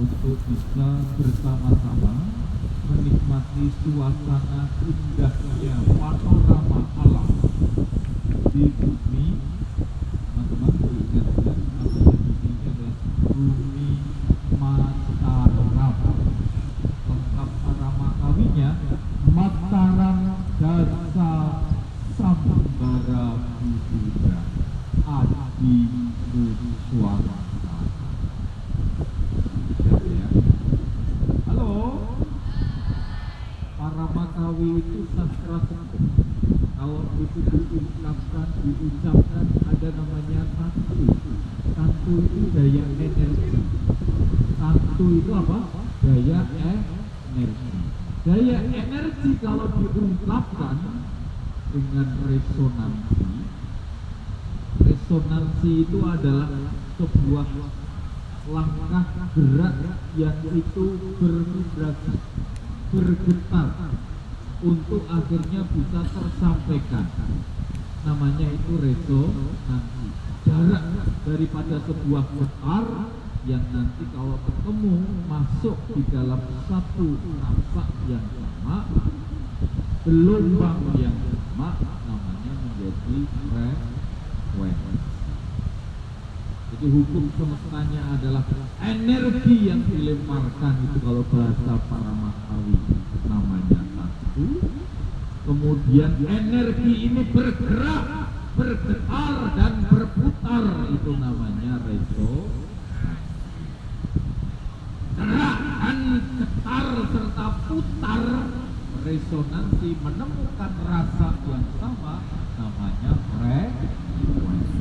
untuk bisa bersama-sama menikmati suasana indahnya panorama alam di bumi. Teman-teman boleh ingat ya, namanya bumi ini adalah bumi Mataram. Lengkap nama kawinya Mataram Dasa Sambara Buddha Adi Nuswara. Ya. Halo, para Makawi itu sastra sepuh. Kalau itu diucapkan ada namanya tantu. Tantu itu daya energi. Tantu itu apa? Daya energi. Daya energi kalau diungkapkan dengan resonansi. Resonansi itu adalah sebuah langkah gerak yang itu bervibrasi, bergetar untuk akhirnya bisa tersampaikan. Namanya itu resonansi. Jarak daripada sebuah getar yang nanti kalau ketemu masuk di dalam satu rasa yang sama, gelombang yang sama, namanya menjadi frekuensi. Jadi hukum semestanya adalah energi yang dilemparkan itu kalau bahasa para Makawi namanya satu. Kemudian energi ini bergerak, bergetar dan berputar, itu namanya resonansi. Gerak dan getar serta putar, resonansi menemukan rasa yang sama, namanya frekuensi.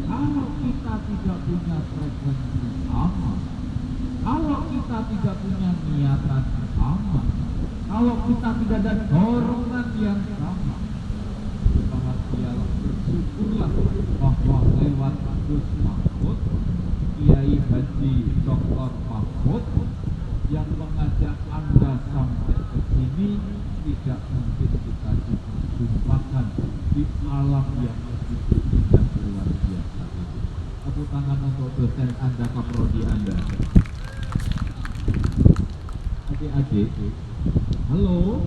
Kalau kita tidak punya frekuensi sama, kalau kita tidak punya niatan sama, kalau kita tidak ada dorongan yang sama, bersyukurlah bahwa lewat Gus Mahfud, Kiai Haji Dr. Mahfud yang mengajak Anda sampai ke sini, tidak mungkin kita dijumpakan di alam yang begitu indah luar biasa. Tepuk tangan untuk dosen Anda, kaprodi Anda. Adik-adik, halo.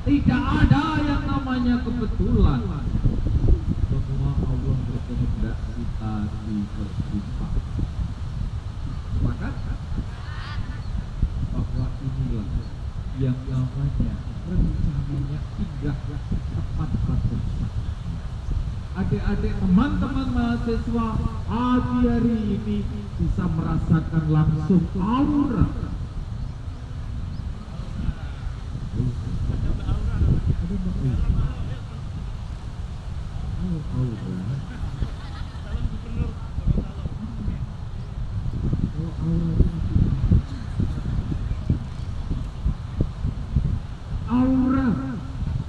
Tidak ada yang namanya kebetulan. Semua Allah berkehendak kita diperjumpakan. Maka bahwa inilah yang namanya rencananya indah, tepat pada saat. Adik-adik, teman-teman mahasiswa pagi hari ini bisa merasakan langsung aura. Aura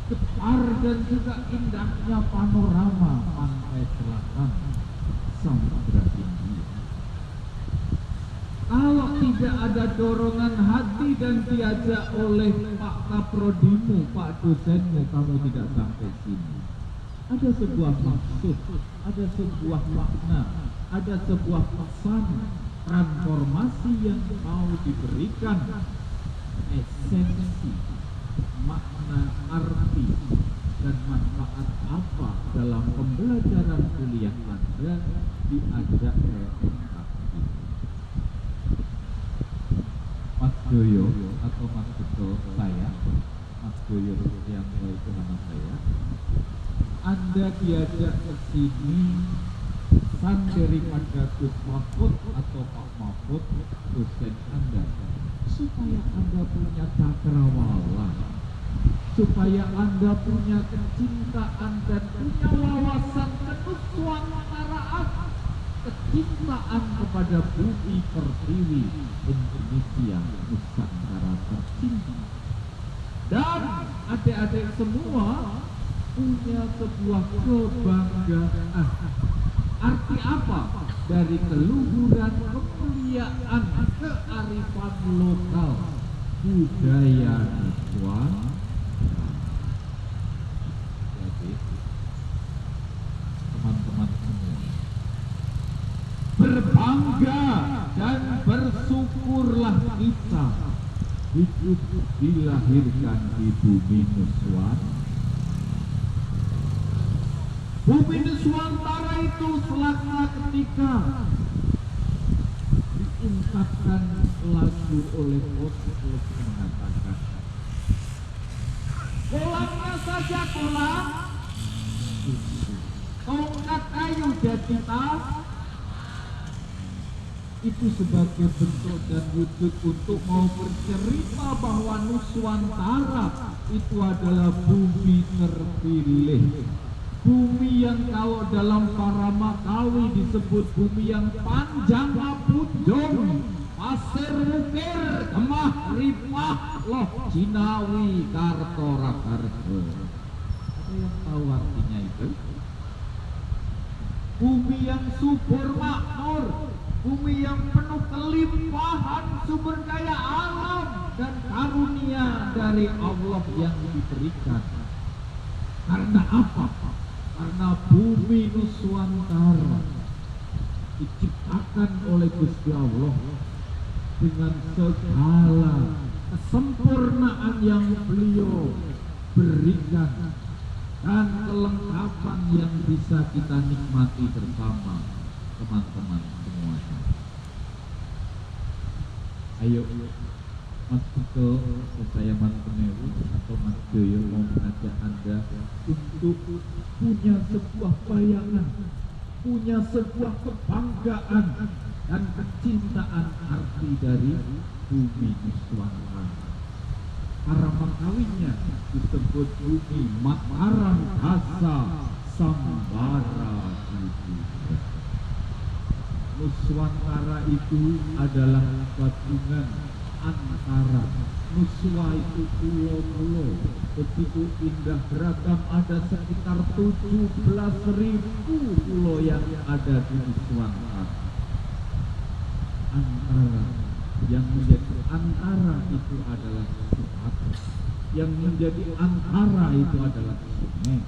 getar dan juga indahnya panorama pantai selatan Samudra Hindia. Kalau tidak ada dorongan hati dan diajak oleh Pak Kaprodimu, Pak dosenmu, kamu tidak sampai sini. Ada sebuah maksud, ada sebuah makna, ada sebuah pesan transformasi yang mau diberikan, esensi, makna, arti, dan manfaat apa dalam pembelajaran kuliah Anda diajak representasi. Mas Joyo atau Mas Beto saya, Mas Joyo yang itu nama saya, Anda diajak ke sini pesan daripada Gus Mahfud atau Pak Mahfud, dosen Anda, supaya Anda punya cakrawala, supaya Anda punya kecintaan dan punya wawasan kenusuantaraan, kecintaan kepada bumi pertiwi Indonesia Nusantara tercinta. Dan adik-adik semua punya sebuah kebanggaan. Arti apa? Dari keluhuran, kemuliaan, kearifan lokal, budaya Nusantara. Jadi teman-teman semua, berbangga dan bersyukurlah kita hidup dilahirkan di bumi Nuswantara. Bumi Nuswantara itu selama ketika diungkapkan lagu oleh Oslo mengatakan, kolamnya saja kolam, tongkat kayu jati tas, itu sebagai bentuk dan wujud untuk mau bercerita bahwa Nuswantara itu adalah bumi terpilih, bumi yang kalau dalam para Makawi disebut bumi yang panjang apujung, pasir ukir, kemah ripah, loh Cinawi karto rakarto. Ada yang tahu artinya itu? Bumi yang subur makmur, bumi yang penuh kelimpahan sumber daya alam dan karunia dari Allah yang diberikan. Karena apa? Karena bumi Nuswantara diciptakan oleh Gusti Allah dengan segala kesempurnaan yang beliau berikan dan kelengkapan yang bisa kita nikmati bersama teman-teman semuanya. Ayo Mas Tito, saya Mas Peneru atau Mas Joyo mau mengajak Anda untuk punya sebuah bayangan, punya sebuah kebanggaan dan kecintaan arti dari bumi Nuswantara. Para Makawinya disebut bumi Mataram Dasa Sambara Budi. Nuswantara itu adalah gabungan antara Nuswa itu pulau-pulau begitu indah beragam, ada sekitar 17.000 pulau yang ada di Nuswantara. Antara yang menjadi antara itu adalah sungai, yang menjadi antara itu adalah sungai,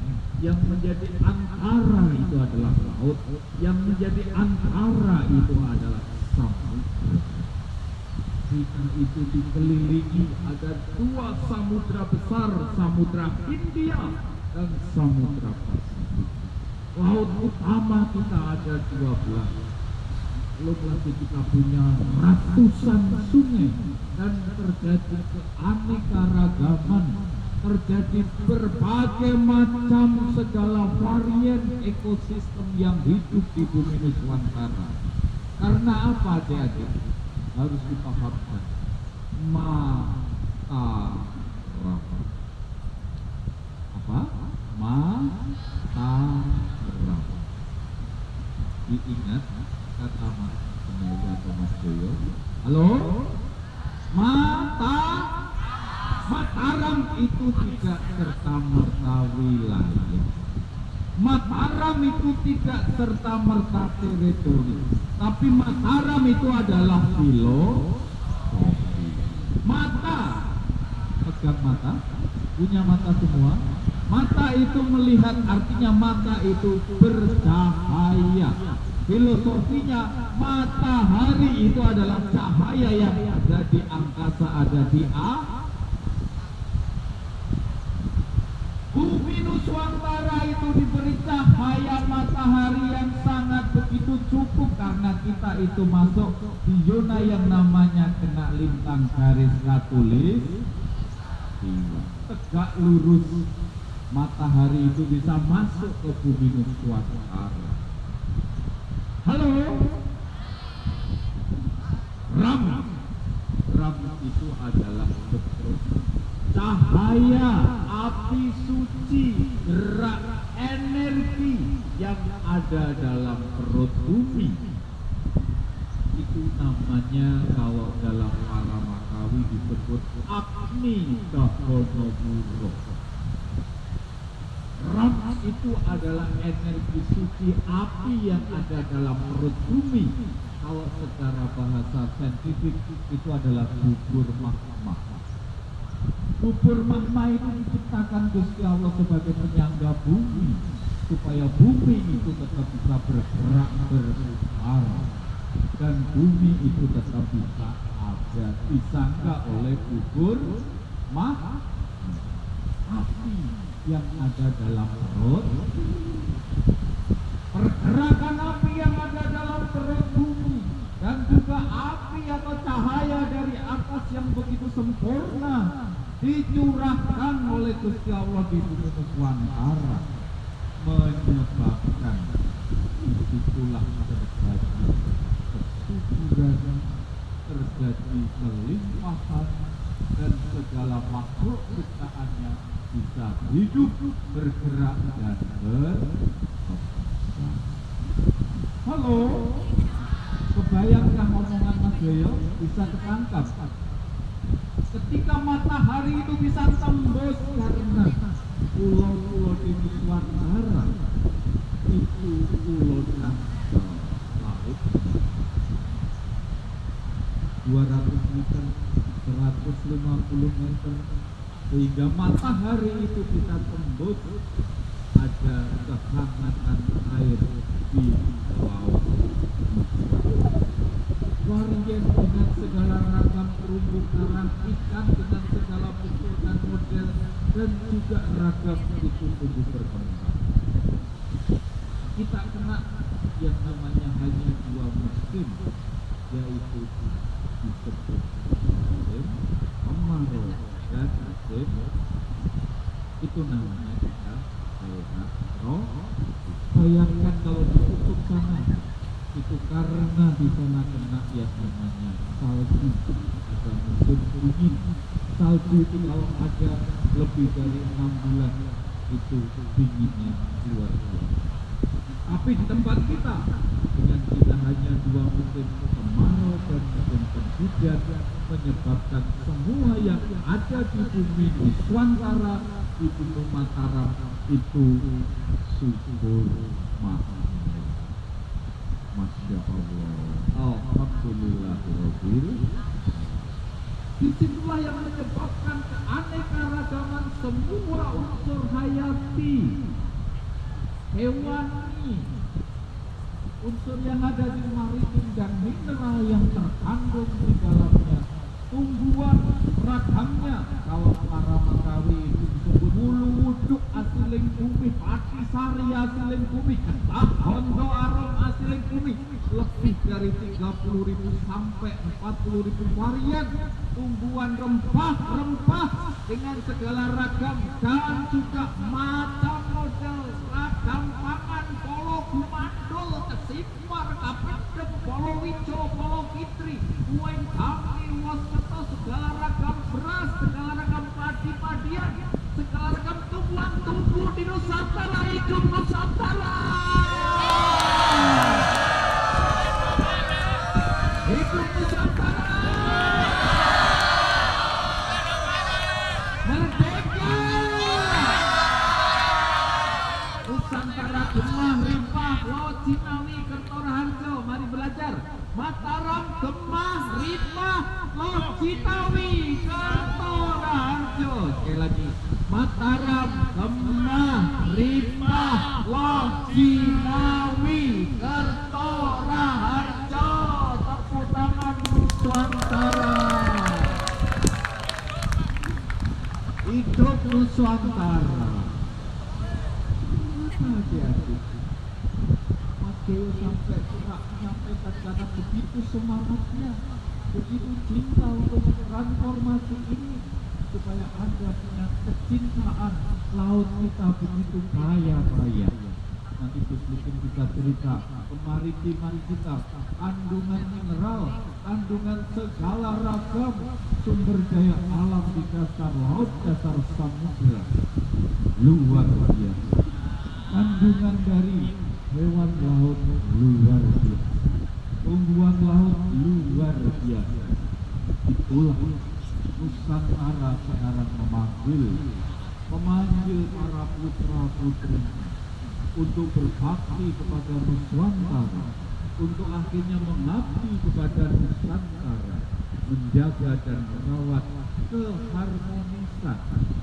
yang menjadi antara itu adalah laut, yang menjadi antara itu adalah samudra. Kita itu dikelilingi ada dua samudra besar, samudra Hindia dan samudra Pasifik. Laut utama kita ada 12. Belum lagi kita punya ratusan sungai dan terjadi keanekaragaman, terjadi berbagai macam segala varian ekosistem yang hidup di bumi Nuswantara. Karena apa adik-adik? Harus dipahamkan. Mataram. Apa? Mataram. Diingat kata Mas Peneru atau Mas Joyo. Halo? Mataram itu tidak serta-merta wilayah. Mataram itu tidak serta-merta teritori, tapi Mataram itu adalah filosofi. Mata, pegang mata, punya mata semua. Mata itu melihat, artinya mata itu bercahaya. Filosofinya matahari itu adalah cahaya yang ada di angkasa, ada di bumi Nuswantara itu diberi cahaya matahari yang sangat begitu cukup, karena kita itu masuk di zona yang namanya kena lintang garis katulis tegak lurus. Matahari itu bisa masuk ke bumi Nuswantara. Halo? Ram itu adalah betul cahaya api suci, gerak energi yang ada dalam perut bumi. Itu namanya kalau dalam para Makawi disebut Agni Dahonomuro. Ram itu adalah energi suci api yang ada dalam perut bumi. Kalau secara bahasa saintifik itu adalah bubur magma. Bubur magma itu diciptakan Gusti Allah sebagai penyangga bumi, supaya bumi itu tetap bisa bergerak, berputar. dan bumi itu tetap bisa ada, disangka oleh ukur api yang ada dalam perut, pergerakan api yang ada dalam perut bumi, dan juga api atau cahaya dari atas yang begitu sempurna dicurahkan oleh Gusti Allah di bumi Nuswantara, menyebabkan disitulah terjadi kesuburan, terjadi kelimpahan, dan segala makhluk ciptaannya bisa hidup, bergerak, dan berkembang. Halo, kebayangkah omongan Mas Yoyo? Bisa ketangkap? Ketika matahari itu bisa tembus karena pulau-pulau di Nuswantara itu pulau dangkal laut 200 meter, 150 meter, sehingga matahari itu bisa tembus, ada kehangatan air di laut. Varien dengan segala ragam terumbu karang ikan dengan segala bentuk dan model, dan juga ragam itu tumbuh berkembang. Kita kena yang namanya hanya 2 musim, yaitu disebut musim kemarau dan musim itu namanya kita roh. Bayangkan kalau di kutub sana itu karena di sana kena yang namanya salju, ada musim dingin. Salju itu kalau ada lebih dari 6 bulan itu dinginnya luar biasa. Tapi di tempat kita dengan kita hanya 2 musim kemarau dan musim penghujan, menyebabkan semua yang ada di bumi Nuswantara, di Gunung Mataram itu subur makmur. Masya Allah, alhamdulillahirobbil. Disitulah yang menyebabkan keanekaragaman semua unsur hayati, hewani, unsur yang ada di maritim dan mineral yang terkandung di dalamnya, tumbuhan ragamnya. Kalau para Makawi itu disebut bulu wuduk asiling bumi, pati sari asiling bumi, ketah hondo arom asiling bumi, lebih dari 30.000 sampai 40.000 varian tumbuhan rempah-rempah dengan segala ragam dan juga macam model ragam pangan, polo gumandul, kesimpar, kapedek, polo wijo, polo kitri, ueng kami, wasketo, segala ragam beras, segala ragam padi-padian, segala ragam tumbuhan-tumbuh di Nusantara, hidup Nusantara. Hidup Nusantara. Merdeka. Nusantara gemah rimpah, Laut Cinawi, Kertoraharjo. Mari belajar. Mataram gemah rimpah, Laut Cinawi, Kertoraharjo. Sekali lagi. Mataram gemah rimpah, Laut Cinawi, Kertoraharjo. Tepuk tangan Nusantara. Hidup Nusantara. Adik-adik, Mas Dewa sampai tidak menyampaikan karena begitu semangatnya, begitu cinta untuk transformasi ini, supaya Anda punya kecintaan. Laut kita begitu kaya-kaya. Nanti mungkin kita cerita kemaritiman kita, kandungan mineral, kandungan segala ragam sumber daya alam di dasar laut, dasar samudra, luar biasa. Kandungan dari hewan laut luar biasa, tumbuhan laut luar biasa. Itulah Nusantara sekarang memanggil para putra-putri untuk berbakti kepada Nuswantara, untuk akhirnya mengabdi kepada Nusantara, menjaga dan merawat keharmonisan,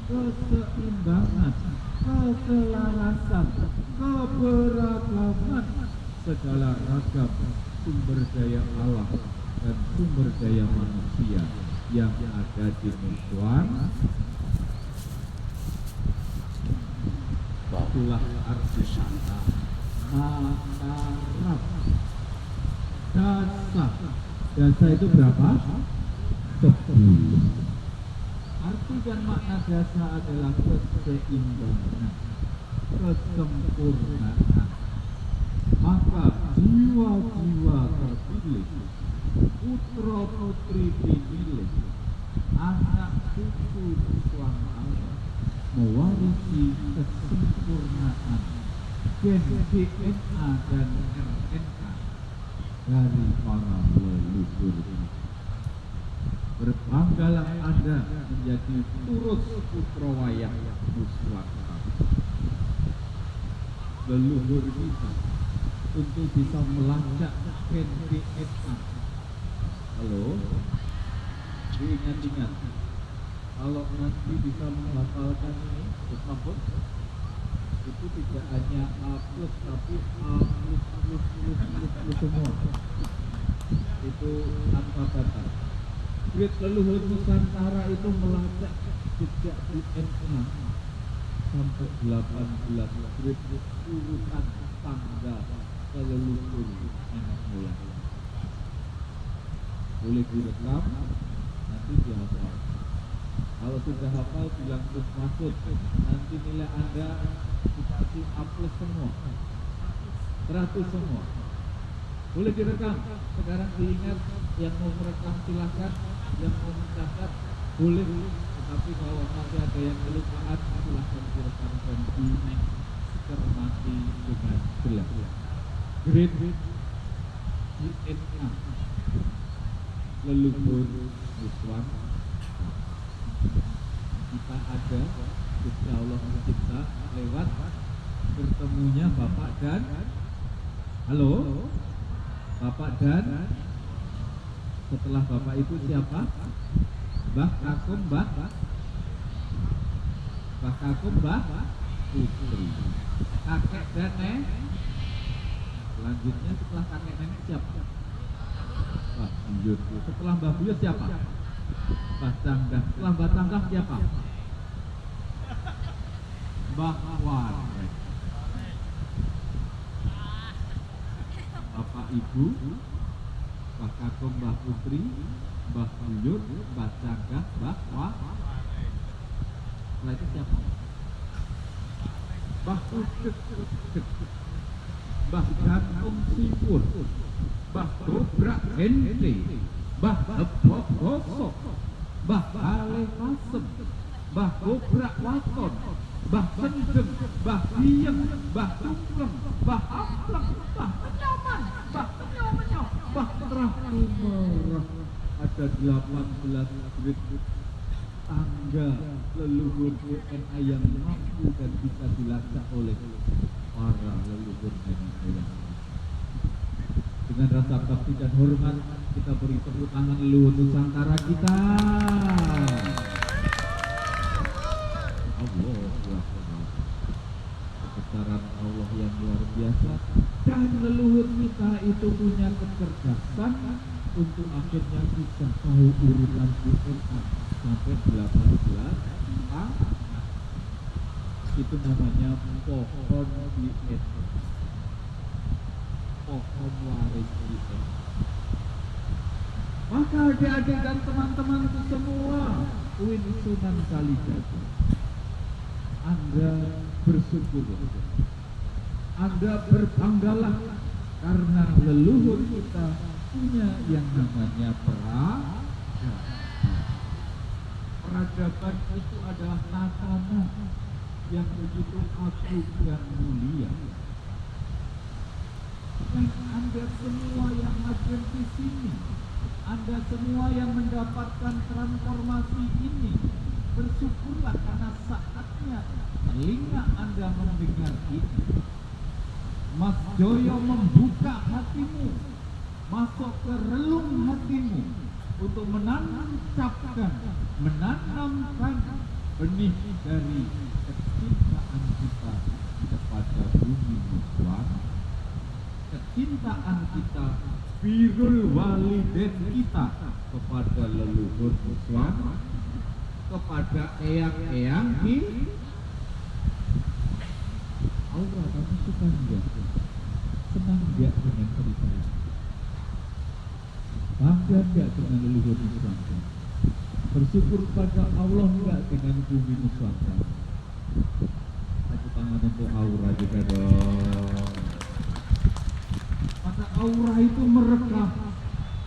keseimbangan, keselarasan, keberagaman segala ragam sumber daya alam dan sumber daya manusia yang ada di Muswan. Itulah arti kata makarab. Dasa itu berapa? 10. Arti dan makna dasa adalah keseimbangan, kesempurnaan. Maka jiwa-jiwa terpilih, putra putri dipilih, anak cucu Tuhan Allah, mewarisi kesempurnaan gen DNA dan RNA dari para leluhur ini. Berbanggalah Anda menjadi turut putra wayang Nuswata, leluhur kita, untuk bisa melacak gen DNA. Halo, diingat-ingat, kalau nanti bisa menghafalkan ini, Ustaz, itu tidak hanya A plus, tapi A plus semua. Itu tanpa batas. Grid leluhur Nusantara itu melacak jejak DNA sampai 18 grid urutan tangga leluhur nenek moyang. Boleh direkam, nanti dihafal. Kalau sudah hafal bilang Gus Mahfud, nanti nilai Anda dikasih A plus semua, 100 semua. Boleh direkam, sekarang diingat, yang mau merekam silahkan, yang mau mencatat boleh, tetapi kalau nanti ada yang kelupaan silahkan direkam dan dicermati dengan jelas. Grade DNA leluhur Nuswan kita ada, Gusti Allah mencipta lewat bertemunya Bapak dan halo, Bapak dan setelah Bapak itu siapa? Mbah Kakum, Mbah Kakum, Mbah Putri. Kakek dan nenek. Selanjutnya setelah kakek nenek siapa? Mbah Buyut. Setelah Mbah Buyut siapa? Mbah Cangdah. Setelah Mbah Cangdah siapa? Mbah Wan. Bapak Ibu, Mbah Kakum, Mbah Putri, Mbah Buyut, Mbah Cangdah, Mbah Wan. Setelah itu siapa? Mbah Udek, Mbah Gantung Sipur, Mbah Dobrak Henry, Mbah Hebok Gosok, Mbah Bale Kasem, Mbah Dobrak Waton, Mbah Sendeng, Mbah Diyeng, Mbah Tumpleng, Mbah Ampleng, Mbah Penyaman, Mbah Penyo-Menyo, Mbah Terah Tumerah. Ada 18 grid tangga leluhur DNA yang mampu dan bisa dilacak oleh para leluhur nenek moyang. Dengan rasa bakti dan hormat kita beri tepuk tangan leluhur Nusantara kita. Allah, kebesaran Allah yang luar biasa, dan leluhur kita itu punya kecerdasan untuk akhirnya bisa tahu urutan DNA sampai 18 itu namanya pohon DNA, pohon waris DNA. Maka adik-adik dan teman-temanku semua, Uin Sunan Kalijaga, Anda bersyukur, Anda berbanggalah karena leluhur kita punya yang namanya peradaban. Itu adalah tatanan yang begitu agung dan mulia. Dan Anda semua yang hadir di sini, Anda semua yang mendapatkan transformasi ini, bersyukurlah karena saatnya telinga Anda mendengar ini. Mas Joyo membuka hatimu, masuk ke relung hatimu untuk menanamkan benih dari kecintaan kita kepada bumi Nuswan, kecintaan kita, birrul walidain kita kepada leluhur suami, kepada eyang-eyang Aura, kamu suka enggak? Senang enggak dengan cerita ini? Bangga enggak dengan leluhur Nusantara? Bersyukur pada Allah enggak dengan bumi Nusantara? Tepuk tangan untuk Aura juga dong. Maka Aura itu merekah,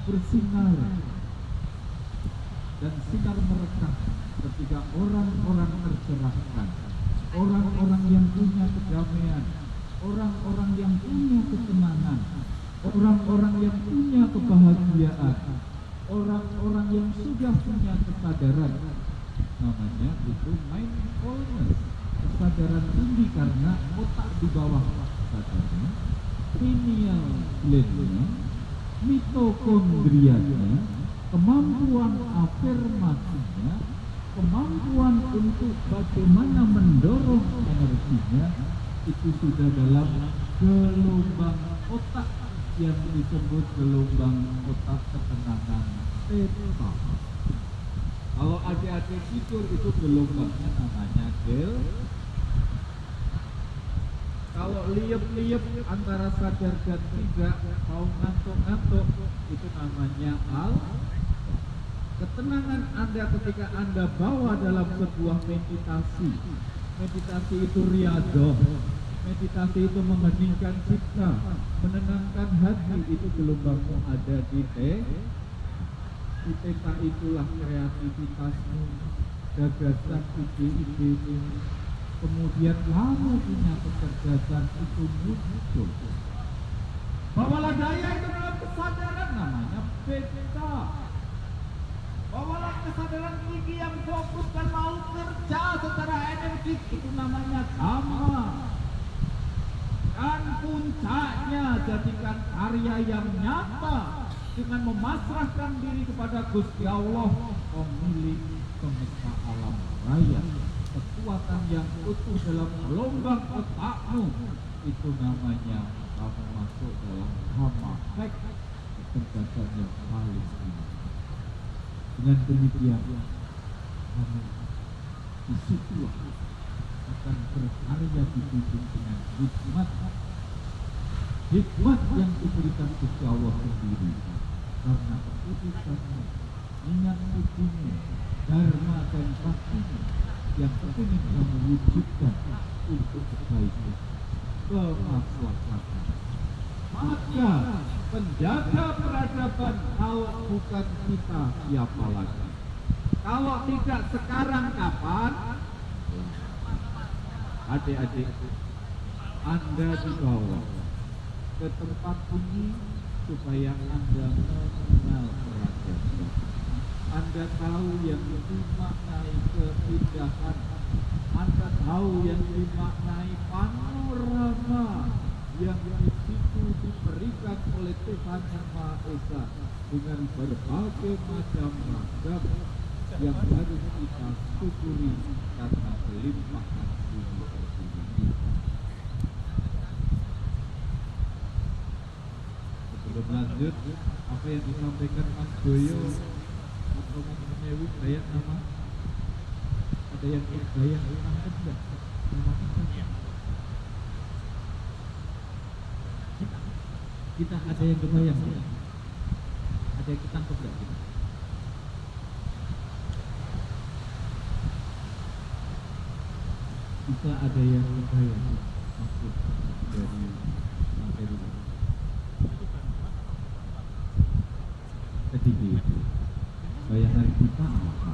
bersinar, dan sinar merekah ketika orang-orang tercerahkan, orang-orang yang punya kedamaian, orang-orang yang punya ketenangan, orang-orang yang punya kebahagiaan, orang-orang yang sudah punya kesadaran. Namanya itu mindfulness, kesadaran tinggi karena otak di bawah sadarnya, pineal gland-nya, mitokondrianya, kemampuan afirmasinya, kemampuan untuk bagaimana mendorong energinya itu sudah dalam gelombang otak yang disebut gelombang otak ketenangan theta. Kalau adik-adik tidur itu gelombangnya namanya delta. Kalau liep-liep antara sadar dan tidak, mau ngantuk-ngantuk, itu namanya alfa. Ketenangan Anda ketika Anda bawa dalam sebuah meditasi. Meditasi itu riyadhah. Meditasi itu mengheningkan cipta, menenangkan hati, itu gelombangmu ada di theta. Itulah kreativitasmu, gagasan ide-idemu. Kemudian kamu punya kecerdasan itu muncul. Bawalah daya itu dalam kesadaran, namanya beta. Bawalah kesadaran tinggi yang fokus dan mau kerja secara energik, itu namanya dhamma. Dan puncaknya jadikan karya yang nyata dengan memasrahkan diri kepada Gusti Allah, pemilik semesta alam raya. Kekuatan yang utuh dalam gelombang otakmu, itu namanya kamu masuk dalam dhamma, kecerdasan yang paling tinggi. Dengan demikian kamu disitulah akan berkarya dibimbing dengan hikmat yang diberikan Gusti Allah sendiri, karena keputusanmu, niat sucimu, dharma dan baktimu yang ingin kamu wujudkan untuk kebaikan, kemaslahatan. Maka penjaga peradaban kalau bukan kita, siapa lagi? Kalau tidak sekarang, kapan? Adik-adik, Anda dibawa ke tempat ini supaya Anda mengenal peradaban. Anda tahu yang dimaknai keindahan, Anda tahu yang dimaknai panorama yang di situ diberikan oleh Tuhan Yang Maha Esa dengan berbagai macam ragam yang harus kita syukuri karena kelimpahan bumi pertiwi ini. Sebelum lanjut, apa yang disampaikan Mas Boyo atau Mas Mewi, bayang nama? Ada yang bayang angkat enggak? Nama apa? Kita ada yang kebayang enggak? Ada yang ketangkep enggak kita? Kita ada yang kebayang maksud dari materi ini. Sedikit bayangan kita apa?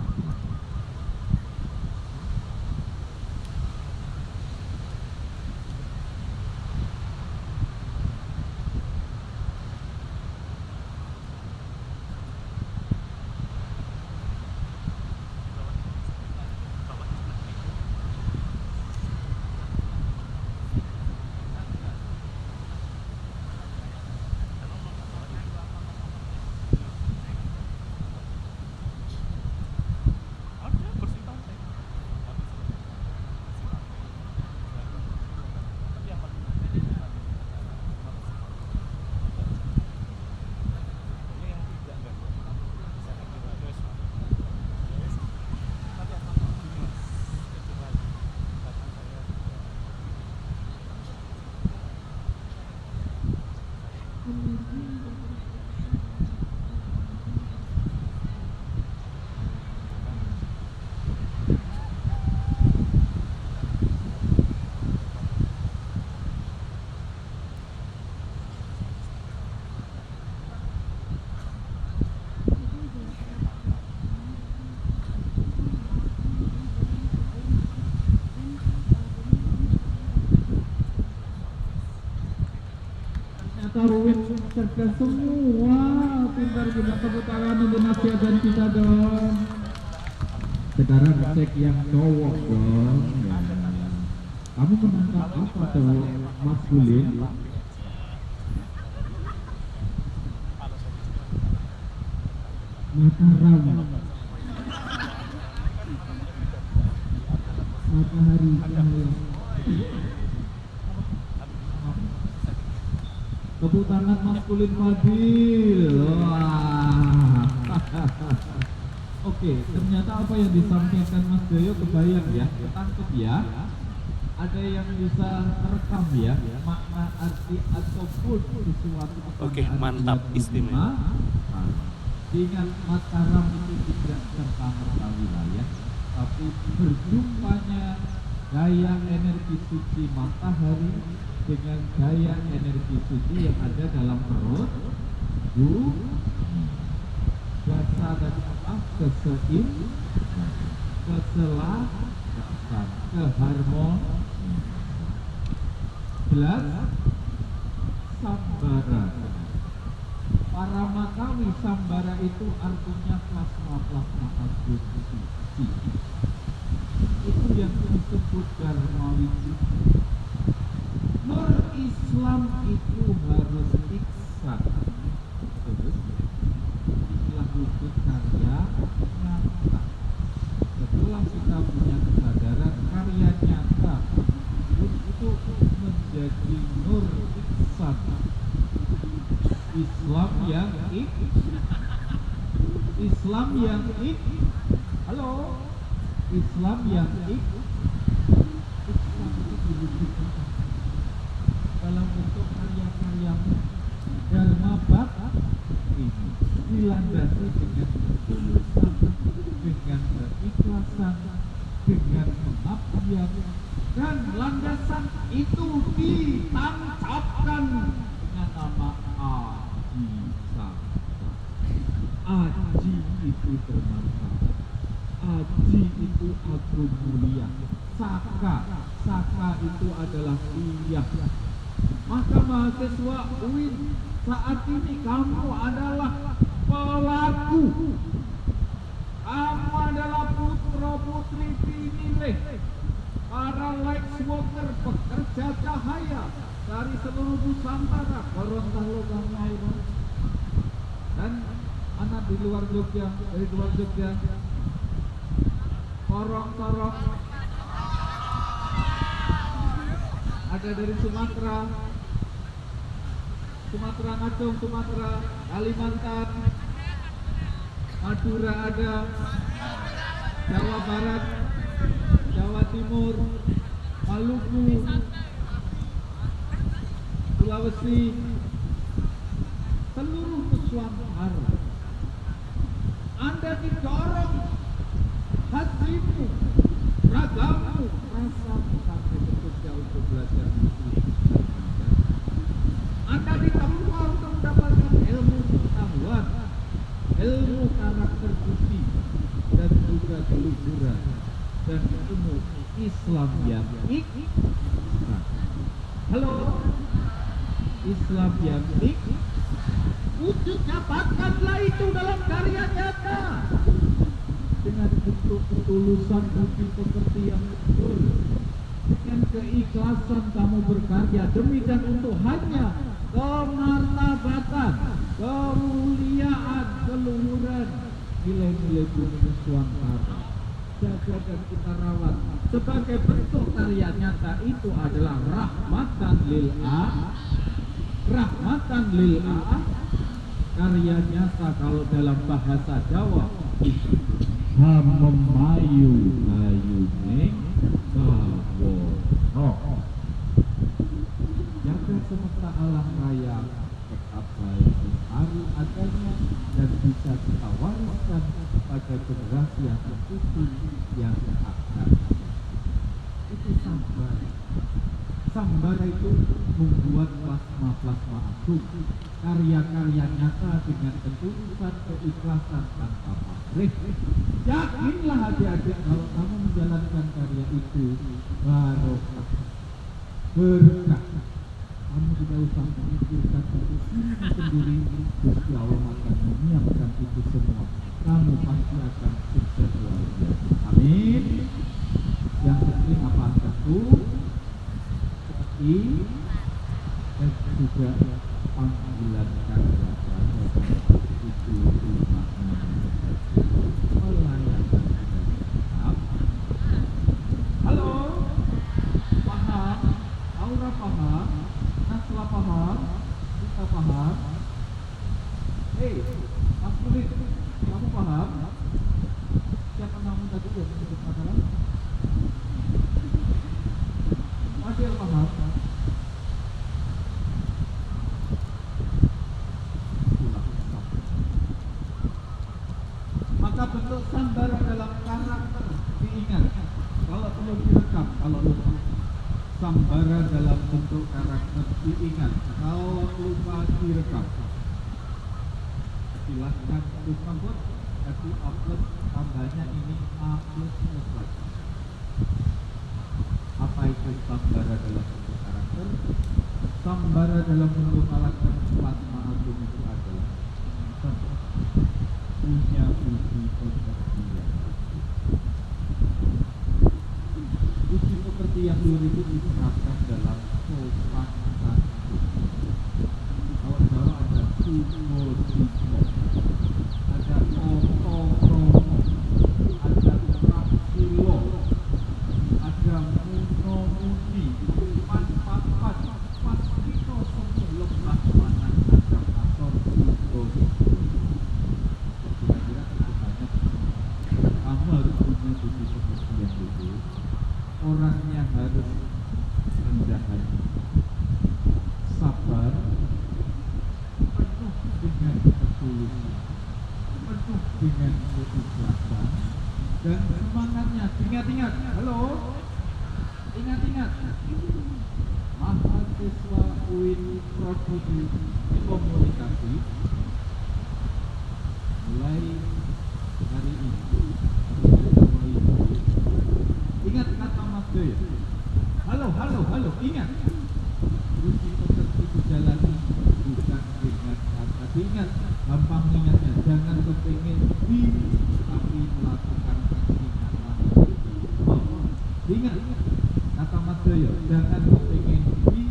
cerdas semua. Pintar juga, tepuk tangan untuk nasihat dan kita dong. Sekarang cek yang cowok dong. Kamu menangkap apa cowok maskulin? Mataram, matahari cahaya. Tepuk tangan maskulin Fadil. Wah. Oke, ternyata apa yang disampaikan Mas Doyo kebayang ya, ketangkep ya. Ada yang bisa terekam ya, makna arti ataupun sesuatu. Oke, mantap, istimewa. Dengan Mataram itu tidak serta-merta wilayah, tapi berjumpanya gaya energi suci matahari dengan gaya energi suci yang ada dalam perut bumi. Jasa dan apa keseim, keselarasan, keharmoni. Jelas sambara. Para makawi sambara itu artinya plasma absorpsi. Itu yang disebut Dharmawi. Nur Islam itu harus iksan. Terus istilah wujud karya nyata. Setelah kita punya kesadaran karya nyata itu menjadi nur iksan. Islam yang Islam yang halo, Islam yang Islam itu diwujudkan dalam bentuk karya-karyamu. Dharma Bhakti ini dilandasi dengan ketulusan, dengan keikhlasan, dengan pengabdian, dan landasan itu ditancapkan dengan nama Aji itu bermanfaat, Aji itu agung mulia, Saka itu adalah kuliah. Maka mahasiswa UIN saat ini kamu adalah pelaku, kamu adalah putra putri pinilih, para light worker, pekerja cahaya dari seluruh Nusantara, Gorontalo, Gorontalo, dan anak di luar Jogja, dari luar Jogja, Sorong, ada dari Sumatera, Ngacung, Sumatera, Kalimantan, Madura ada, Jawa Barat, Jawa Timur, Maluku, Sulawesi, seluruh Nusantara. Anda didorong hatimu, ragamu, rasamu sampai bekerja untuk belajar itu. Anda ditempa untuk mendapatkan ilmu pengetahuan, ilmu karakter budi, dan juga keluhuran, dan ilmu Islam yang halo, Islam yang wujud dapatkanlah itu dalam karya nyata dengan bentuk ketulusan budi pekerti yang betul, dengan keikhlasan kamu berkarya demi dan untuk hanya kemartabatan, kemuliaan, keluhuran, nilai-nilai bumi Nusantara. Jaga dan kita rawat sebagai bentuk karya nyata itu adalah rahmatan lil karya nyata. Kalau dalam bahasa Jawa memayu ning baworo. Jaga semesta alam raya tetap baik hari adanya dan bisa kita wariskan pada generasi yang tertutup yang akan. Itu sambara itu membuat plasma agung, karya-karya nyata dengan ketulusan, keikhlasan tanpa pamrih. Yakinlah adik-adik, kalau kamu menjalankan karya itu barokah, berkah, kamu tidak usah memikirkan untuk dirimu sendiri. Gusti Allah akan menyiapkan itu semua. Kamu pasti akan sukses luar biasa. Amin. Yang penting apa satu, seperti dan juga panggilan karya itu maknanya melayani dan halo, paham? Aura paham? Nasla paham? Kita paham? Hei, Mas Kulit, kamu paham? Siapa namun tadi yang menyebut masalah? Masih paham? Maka bentuk sambara dalam karakter diingat. Kalau perlu direkam, kalau lupa. Sambara dalam bentuk karakter diingat. Kalau lupa direkam. Silahkan terus membuat, kasih upload tambahnya ini upload slide. Apa itu sambara dalam bentuk karakter? Sambara dalam bentuk karakter plasma atom itu adalah punya uji pekerti yang uji pekerti yang luar itu diterapkan dalam sopan santun. Kalau Jawa ada sumo diko, ada oto ada prasilo, ada muno mudi, pas diko semua lemah mana ada ator suko. Kira-kira itu banyak. Kamu harus punya uji pekerti yang lucu. Orangnya harus rendah hati, sabar, penuh dengan ketulusan, penuh dengan keikhlasan, dan semangatnya. Ingat-ingat, halo, ingat-ingat, mahasiswa UIN Prodi Komunikasi mulai hari ini. Ingat kata Mas Doya. Halo, ingat. Uji pekerti dijalani bukan dengan kata. Ingat, gampang ingatnya. Jangan kepingin di, tapi melakukan aksi nyata. Ingat, kata Mas Doya. Jangan kepingin di,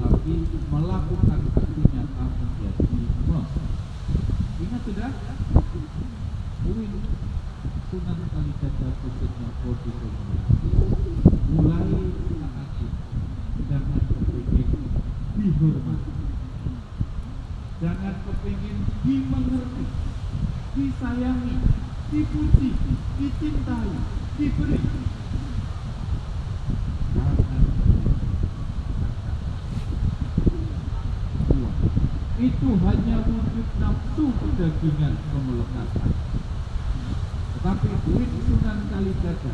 tapi melakukan aksi nyata menjadi me. Ingat sudah? UIN Sunan Kalijaga khususnya Prodi Komunikasi mulai saat ini jangan kepingin dihormati, jangan kepingin dimengerti, disayangi, dipuji, dicintai, diberi. Jangan itu hanya wujud nafsu kedagingan kemelekatan. Tetapi UIN Sunan Kalijaga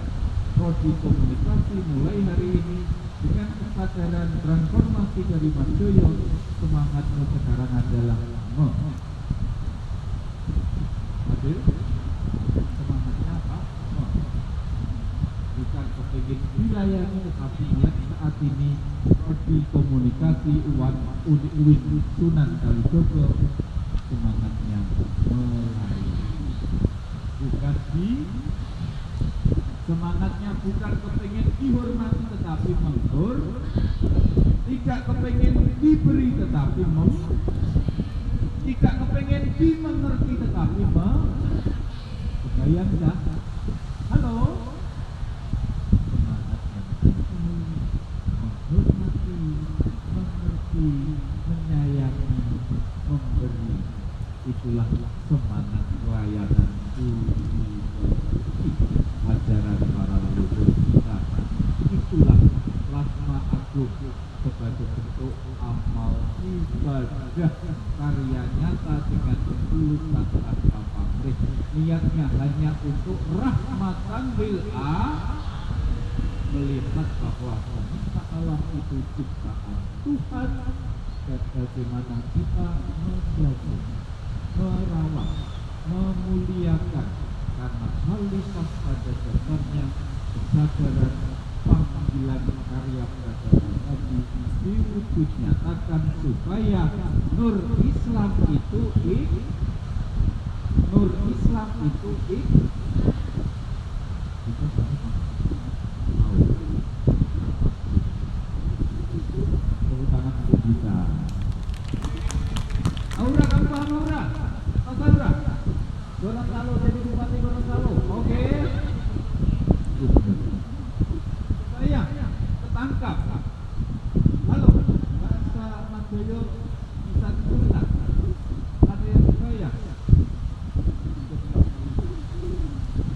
Prodi Komunikasi mulai hari ini dengan kesadaran transformasi dari Mas Doyo, semangatmu sekarang adalah hadir. Semangatnya apa? Bukan kepingin dilayani, tetapi yang saat ini Prodi Komunikasi UIN Sunan Kalijaga semangatnya melayani. Bukan semangatnya bukan kepingin dihormati tetapi menghor, tidak kepingin diberi tetapi tidak kepingin dimengerti tetapi kebayang dah. Halo, semangatnya menghormati, mengerti, menyayangi, memberi. Itulah semangat pelayanan ajaran para leluhur kita. Itulah plasma agung sebagai bentuk amal ibadah karya nyata dengan ketulusan tanpa pamrih. Niatnya hanya untuk rahmatan lil melihat bahwa semesta alam itu ciptaan Tuhan dan bagaimana kita menjaga, merawat, memuliakan, karena khalifah pada dasarnya kesadaran karya peradaban Nabi diwujud nyatakan supaya nur Islam itu tepuk tangan untuk kita. Aura, kamu paham Aura? Mas Aura? Gorontalo jadi bupati Gorontalo, oke? Saya ketangkap. Halo, bahasa Mandoyo bisa ditulis. Ada yang saya.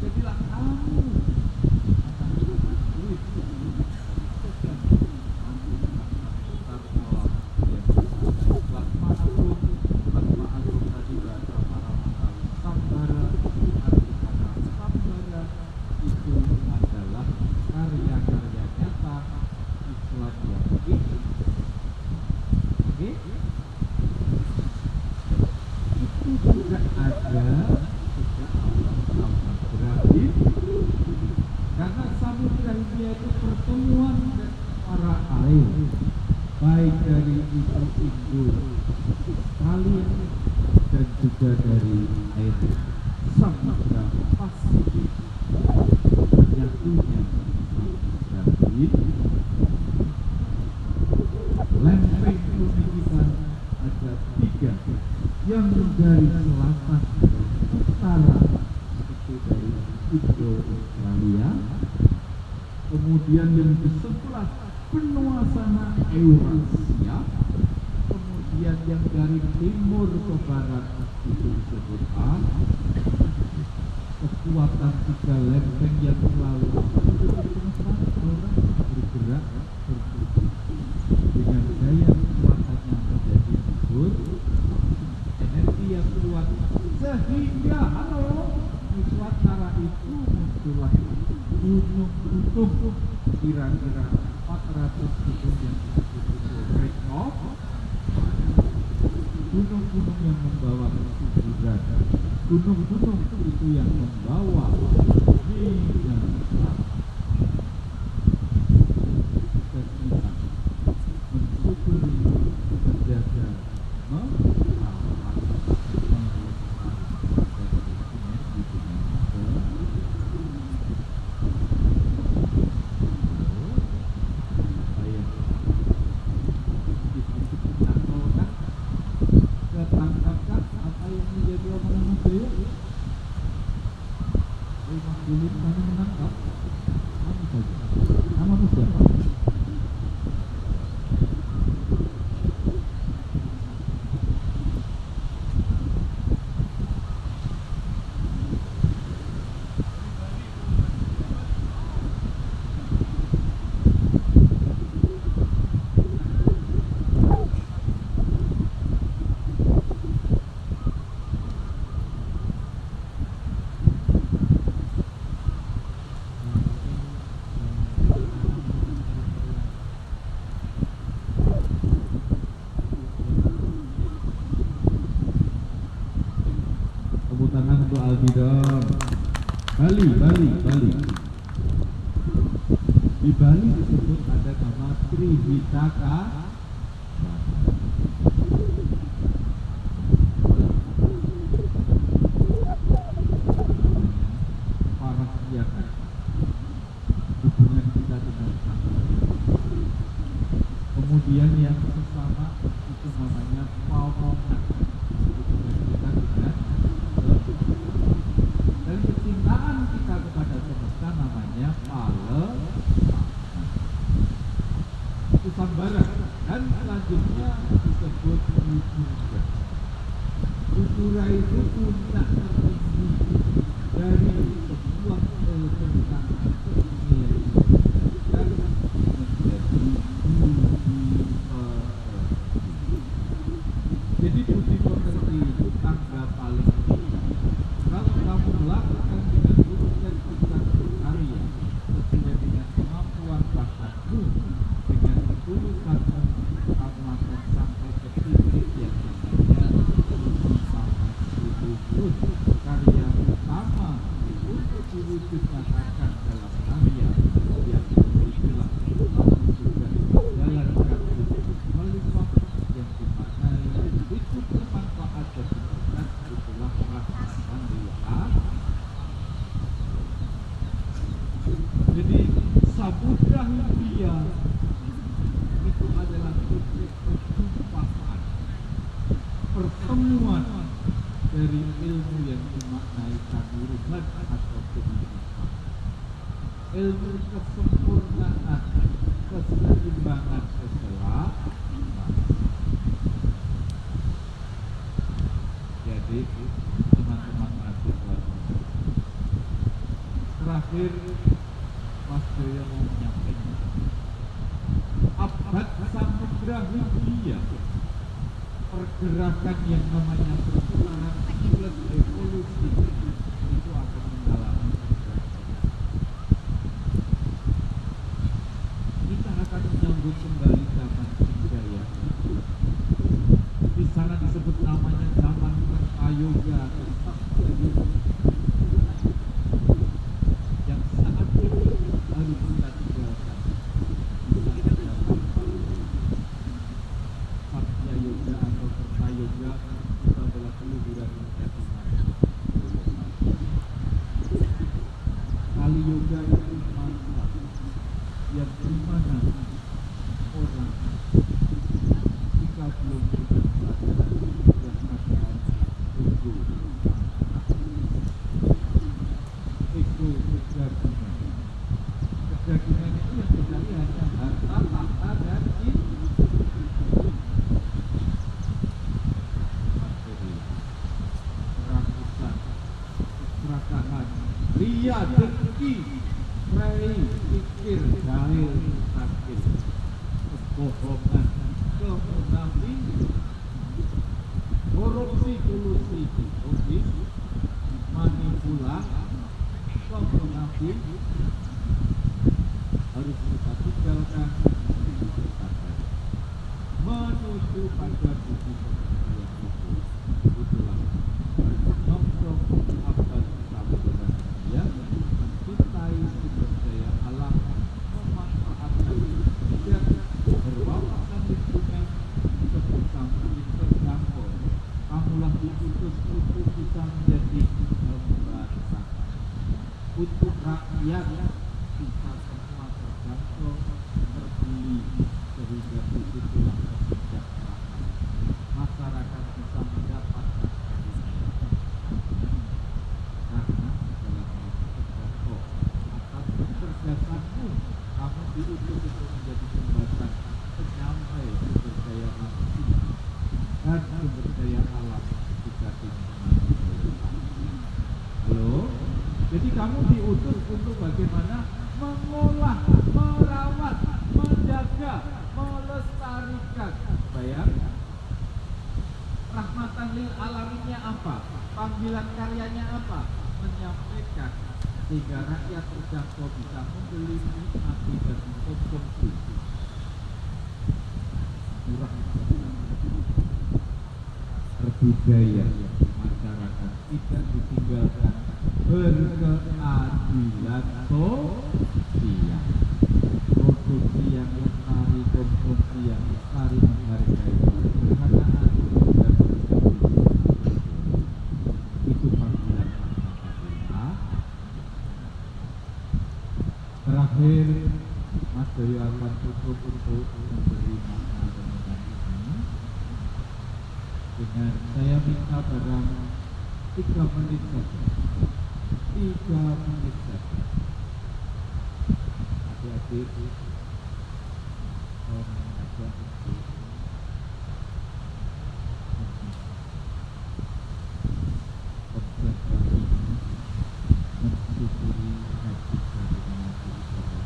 Jadilah kamu. Karena Samudra Hindia itu pertemuan para air, baik dari itu Australia dan juga dari air Samudra Pasifik. Jatuhnya Samudra Hindia, lempeng bumi kita ada 3, yang dari selatan ke utara itu dari Indo-Australia, kemudian yang di sebelah benua sana Eurasia, kemudian yang dari timur ke barat itu disebut kekuatan 3 lempeng yang selalu bergerak dengan gaya kekuatan yang menjadi subur, energi yang kuat, sehingga Nuswatara itu muncullah gunung-gunung, kira-kira 400 gunung yang disebut Great of, gunung-gunung yang membawa kesuburan, gunung-gunung itu yang membawa minyak kita mensyukuri, menjaga, ketangkapkan apa yang menjadi omongan Mas Dewa? Mas Bilip, kamu menangkap? Kamu saja. Namamu siapa? Tepuk tangan untuk Albidom. Bali. Di Bali disebut ada nama Trihitaka. Parahyangan hubungan kita dengan Sang. Kemudian yang sesama itu namanya Paumongan, hubungan kita dengan dan kecintaan kita kepada semesta namanya itu Sambara, dan selanjutnya disebut Udura. Udura itu puncak tertinggi dari sebuah tentang dunia dan menjadi budi. Jadi budi pekerti itu tangga paling tinggi. Kalau kamu melakukan dengan tulus dan ikhlas berkarya sesuai dengan kemampuan bakatmu, dengan ketulusanmu, kamu akan sampai ke titik yang namanya sama pun karya utama untuk diwujud nyatakan dalam karya yang itulah Tuhan atau kehidupan. Ilmu kesempurnaan, keseimbangan keselarasan. Jadi teman-teman mahasiswa, terakhir Mas Joyo mau menyampaikan abad samudra Hindia, pergerakan yang namanya perputaran siklus evolusi itu akan mengalami kita akan menyambut kembali zaman Jaya. Di sana disebut namanya zaman Prayoga atau Satya Yuga, yang saat ini harus kita tinggalkan. Satya Yuga atau Prayoga itu adalah keluhuran menjadi Kali Yoga itu masa yang dimana orang jika belum punya kesadaran sudah ada ego kedagingan. Kedagingan itu yang terjadi hanya harta, tahta, dan materi, kerakusan, keserakahan, ria, dengki, prei, pikir, jahil, sakit, kebohongan, kemunafikan, korupsi, kolusi, manipulasi, kemunafikan harus kita tinggalkan menuju pada budi pekerti yang itu. Itulah nongkrong abad samudra Hindia, mencintai sumber daya alam, memanfaatkan dan berwawasan lingkungan sebisa mungkin terjangkau. Kamulah diutus untuk bisa menjadi pemberontak, untuk rakyat bisa semua terjangkau, terbeli, sehingga disitulah kesejahteraan masyarakat bisa mendapatkan keadilan. Karena adalah pokok atas kecerdasanmu, kamu diutus untuk menjadi jembatan penyampai sumber daya manusia dan sumber daya alam ketika di lingkungan. Halo? Jadi kamu diutus untuk bagaimana mengolah, merawat, menjaga, melestarikan. Bayang, rahmatan lil alaminnya apa? Panggilan karyanya apa? Menyampaikan sehingga rakyat terjangkau bisa membeli, menikmati, dan mengkonsumsi. Murah, berbudaya, masyarakat tidak ditinggalkan, berkeadilan sosial, produksi yang lestari, konsumsi yang lestari, menghargai kebersamaan dan bersama. Itu panggilan pertama. Terakhir, Mas Joyo akan tutup untuk memberi makna renungan ini dengan saya minta barang 3 menit saja. 3 menit saja. Adik-adik saya mengajak untuk konsentrasi mensyukuri hasil dari mengaji ibadah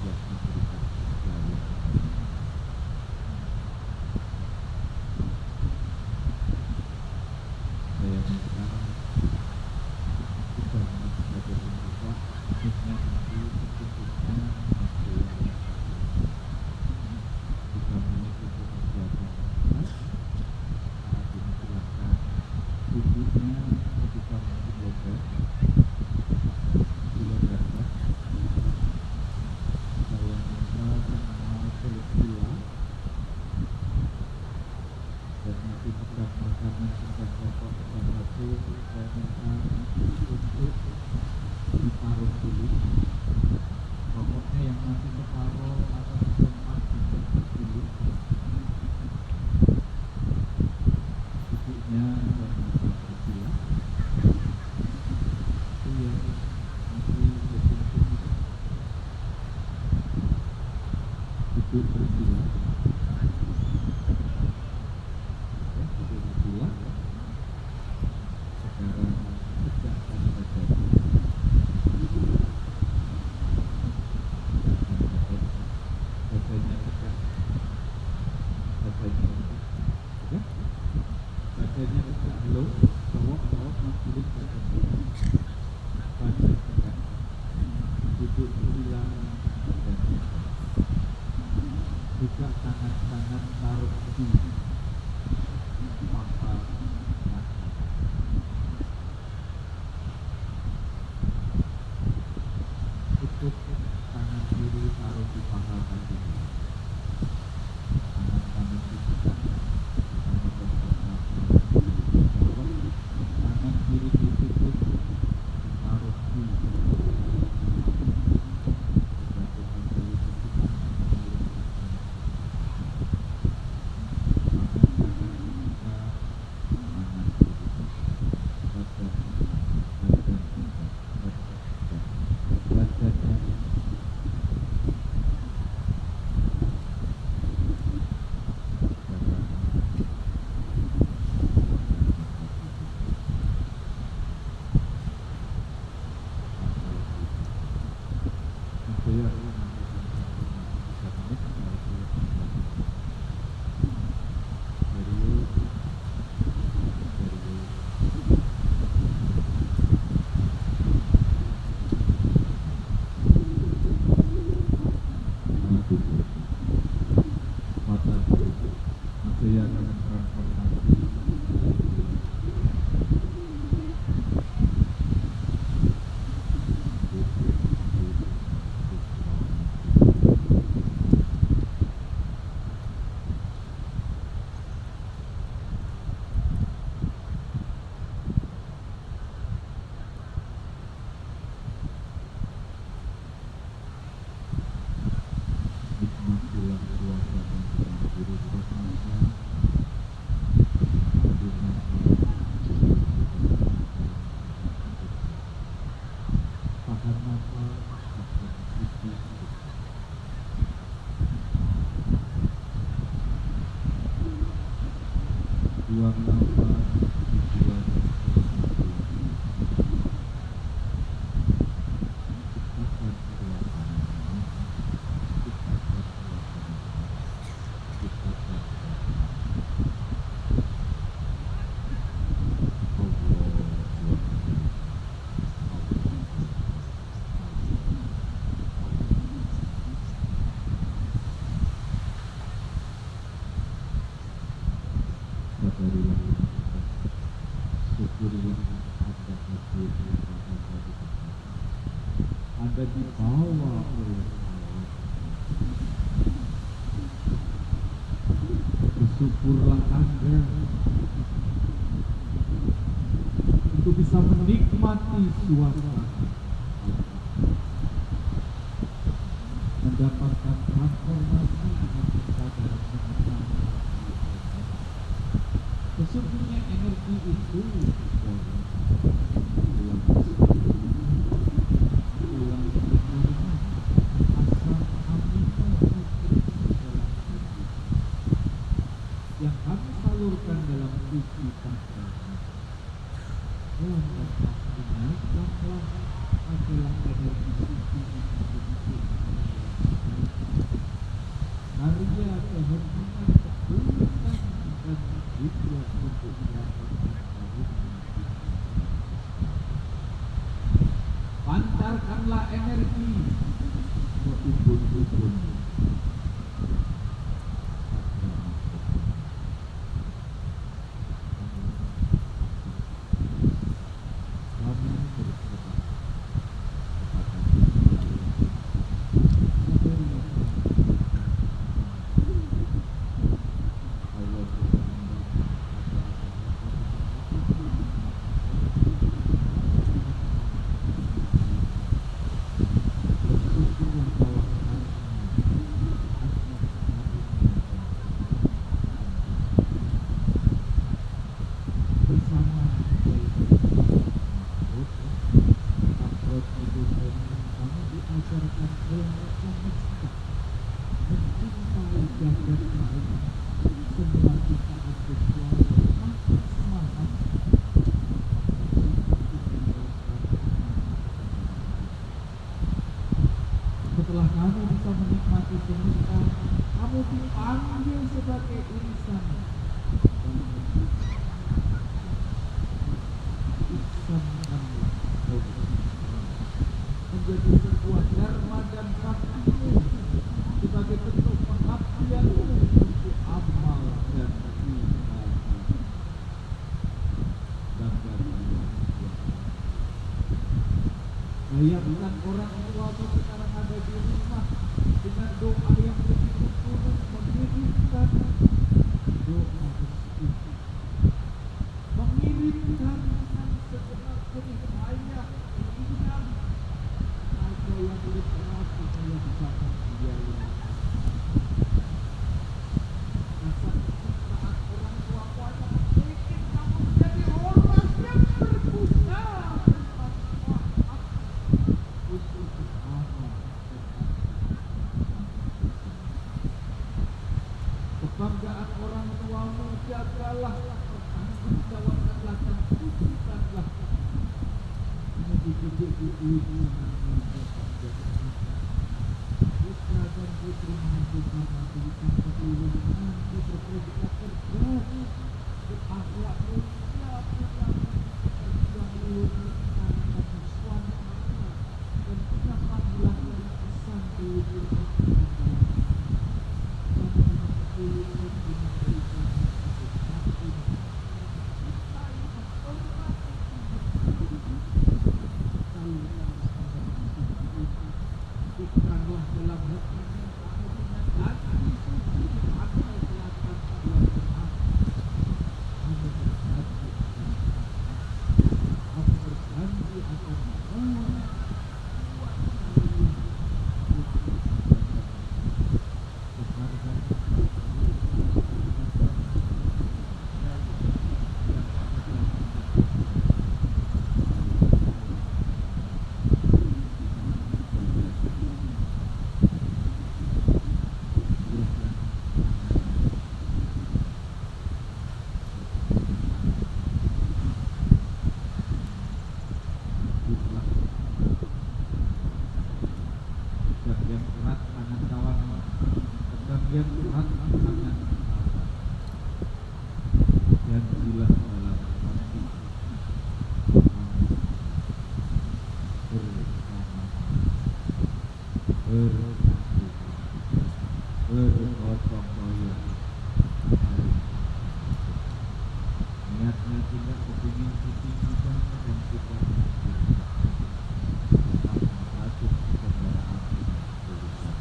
yang diberikan sekalian. Saya minta kita menjadi pembuka dengan nanti pertunjuknya Mas Joyo 3 menit untuk duduk bersila. Duduk bersila. Sekarang tegakkan badan. Badannya tegak. Badannya tegak. Badannya tegak belum. Bawah masih badan tegak. Badan tegak. Duduk bersila. Badannya. Buka tangan-tangan taruh di paha kaki. Tutup tangan kiri taruh di paha kaki. Tangan kanan dibuka. Tangan kiri ditutup taruh di buang nafas dibuang Anda dibawa oleh Allah. Bersyukurlah Anda untuk bisa menikmati suasana, mendapatkan transformasi dengan kesadaran mengenal. Sesungguhnya energi itu yang kami salurkan dalam tubuh kita. Ingatlah adalah energi suci karya kehendak ketulusan dan hidupnya untuk mendapatkan pancarkanlah energi ke ubun-ubun. menjadi sebuah dharma dan baktimu sebagai bentuk pengabdianmu untuk amal dan ibadah. Bayangkan orang tuamu sekarang ada di rumah dengan doa yang begitu tulus mengirimkan doa restu, mengirimkan segenap jerih payah keinginan ada yang literasi supaya bisa membiayai. Rasa kecintaan orang tua kuasa ingin kamu menjadi orang yang berguna bermanfaat untuk bersama. Kebanggaan orang tuamu jagalah, pertanggungjawabkanlah dan pujikanlah. Hanya dididik di dunia putra dan putri menentukan mati tanpa dulu nanti berpredikat terjadi berakhlak mulia punya terdahulu karena suami dan punya panggilan dari pesan dulu. Bukanlah dalam hatinya kamu dengan hati suci pantai selatan bulan kamu berjanji akan bergotong royong. Niatnya tidak kepingin ditinggikan dan kita merasuk persaudaraan dengan tulisan.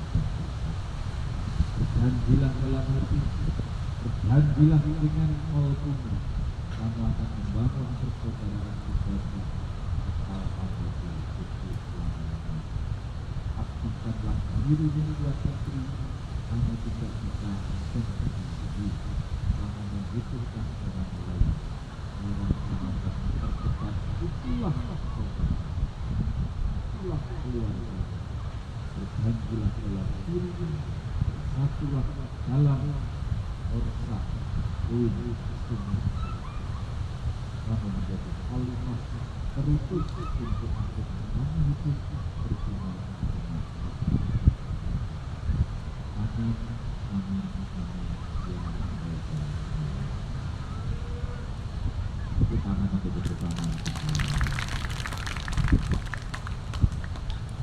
Janjilah dalam hati, berjanjilah dengan kolbumu, kamu akan membangun persaudaraan kita asal abadi kekuatan. Aktifkanlah diri membuat negeri, kamu tidak bisa sendiri. Kamu membutuhkan orang lain. Orang-orang yang terdekat, itulah saudara, itulah keluarga. Berjanjilah dalam dirimu, satulah dalam orsa bumi sumi. Kamu menjadi kalimat terutus untuk kamu hidup bersama. Amin, amin, amin. Ya Allah. Tepuk tangan untuk tepuk tangan.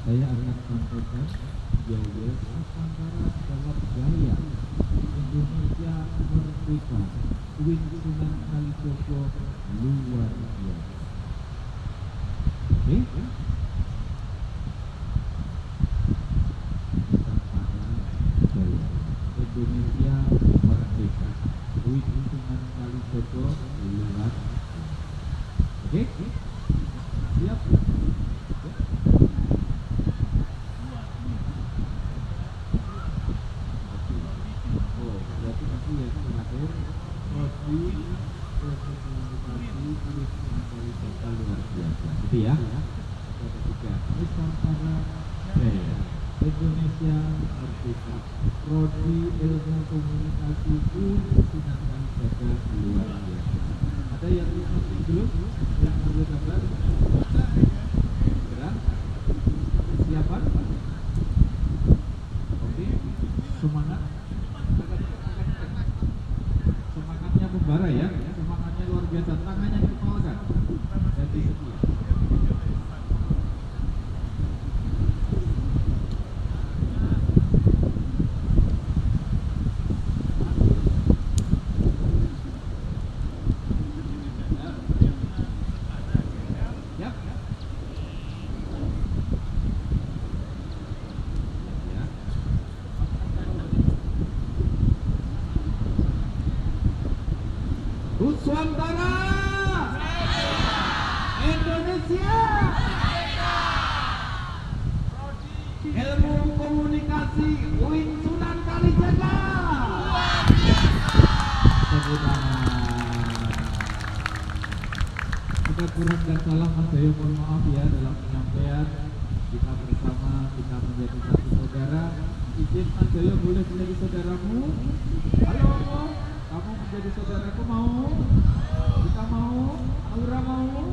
Saya akan sampaikan Jaya Nusantara dalam Jaya Indonesia Merdeka. Queen Sunan Kalijogo luar biasa. Oke? Indonesia Merdeka. Queen Sunan Kalijogo luar biasa. Oke? Siap? Oh, berarti nanti ya terakhir Rodi representasi Queen Sunan Kalijogo luar biasa. Gitu ya? Ada tiga. Nusantara Jaya. Indonesia Merdeka. Prodi Ilmu Komunikasi Queen Sunan Kalijogo luar biasa. Ada yang masih belum? Yang perlu gambar? Gerak? Siapkan? Oke, semangat. Semangatnya membara ya, semangatnya luar biasa. Tangannya dikepalkan. Jadi setia. ada kurang dan salah Mas Dayo mohon maaf ya dalam penyampaian. Kita bersama, kita menjadi satu saudara. Izin Mas Dayo boleh menjadi saudaramu? Halo, kamu menjadi saudaraku mau? Kita mau? Aura mau?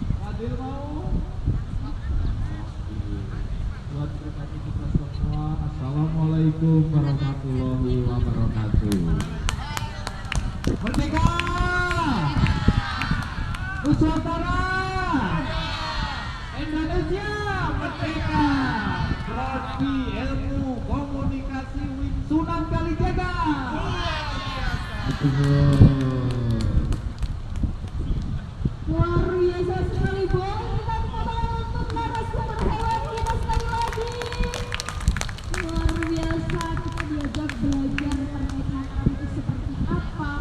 Adil mau? Buat pribadi kita semua, Assalamualaikum warahmatullahi wabarakatuh. Merdeka! Nusantara! Indonesia merdeka! Prodi Ilmu Komunikasi Win Sunan Kalijaga. Luar biasa sekali, Bang. Kita tepuk untuk narasumber hewan kita sekali lagi. Luar biasa, kita diajak belajar pernikahan itu seperti apa,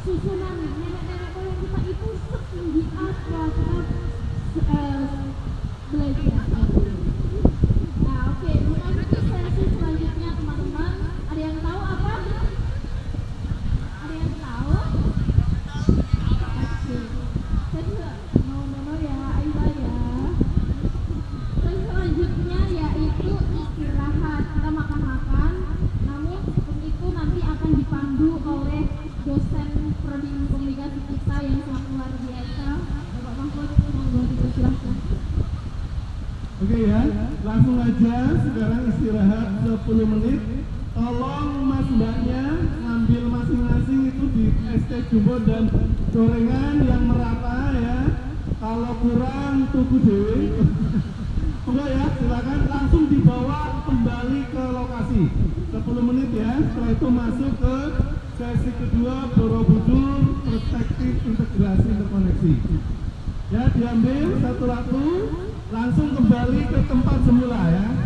susunan nenek-nenek moyang kita itu setinggi apa, kita belajar. Nah, oke, memasuki sesi selanjutnya, teman-teman. Ada yang tahu apa? Ada yang tahu? No ya, Aida ya. Terus selanjutnya yaitu istirahat. Kita makan-makan. Namun sebelum itu nanti akan dipandu oleh dosen prodi komunikasi kita yang sangat luar biasa, Bapak Mahfud. Monggo dipersilahkan. Oke ya, langsung aja sekarang istirahat 10 menit. Tolong mas mbaknya ngambil masing-masing itu di ST Jumbo dan gorengan yang merata ya. Kalau kurang tuku dewe. Enggak ya, silakan langsung dibawa kembali ke lokasi. 10 menit ya, setelah itu masuk ke sesi kedua Borobudur Perspektif Integrasi Interkoneksi. Ya, diambil satu langsung kembali ke tempat semula ya.